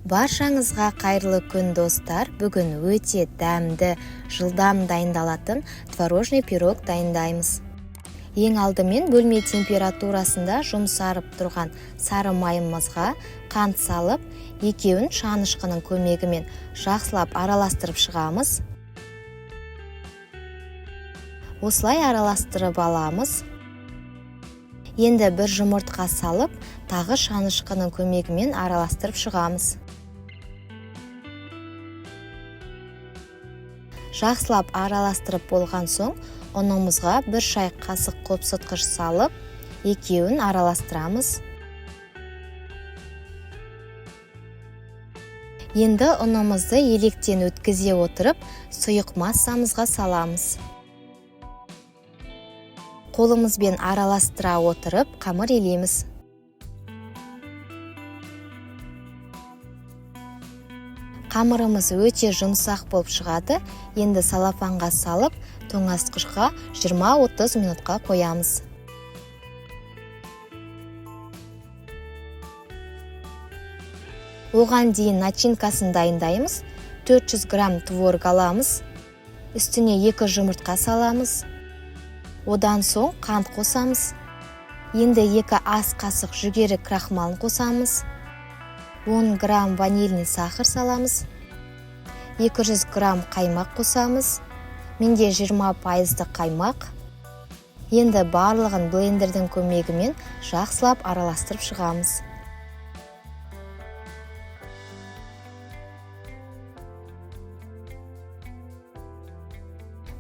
Баршаңызға қайырлы күн достар. Бүгін өте дәмді, жылдам дайындалатын творожный пирог дайындаймыз. Ең алдымен бөлме температурасында жұмсарып тұрған сары майымызға қант салып, екеуін шанышқының көмегімен жақсылап араластырып шығамыз. Осылай араластырып аламыз. Енді бір жұмыртқа салып, тағы шанышқының көмегімен араластырып шығамыз. Жақсылап араластырып болған соң, ұнымызға бір шай қасық қопсытқыш салып, екеуін араластырамыз. Енді ұнымызды електен өткізе отырып, сұйық массамызға саламыз. Қолымызбен араластыра отырып, қамыр елейміз. Қамырымыз өте жұмсақ болып шығады. Енді салафанға салып, тоңазытқышқа 20-30 минутқа қоямыз. Оған дейін начинкасын дайындаймыз. 400 грамм творог аламыз. Үстіне 2 жұмыртқа саламыз. Одан соң қант қосамыз. Енді 2 ас қасық жүгері крахмалын қосамыз. 10 грамм ванильный сахар саламыз. 200 грамм қаймақ қосамыз. Менде 20% қаймақ. Енді барлығын блендердің көмегімен жақсылап араластырып шығамыз.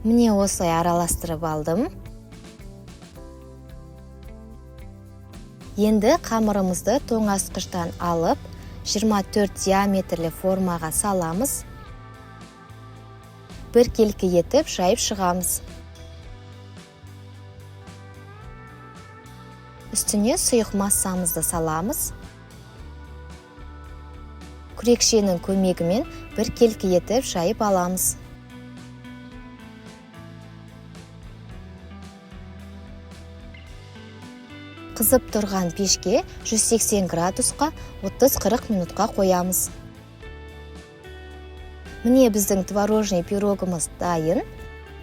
Міне осылай араластырып алдым. Енді қамырымызды тоңазытқыштан алып, 24 диаметрлі формаға саламыз. Біркелкі етіп жайып шығамыз. Үстіне сұйық массамызды саламыз. Күрекшенің көмегімен біркелкі етіп жайып аламыз. Қызып тұрған пешке 180 градусқа 30-40 минутқа қоямыз. Міне біздің творожный пирогымыз дайын.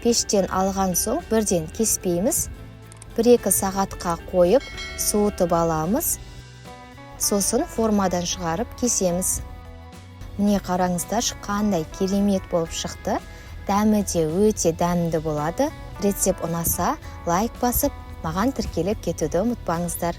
Пештен алған соң бірден кеспейміз. 1-2 сағатқа қойып, суытып аламыз. Сосын формадан шығарып кесеміз. Міне қараңыздар, қандай керемет болып шықты. Дәмі де өте дәмді болады. Рецепт ұнаса, лайк басып, маған тіркеліп кетуді ұмытпаңыздар.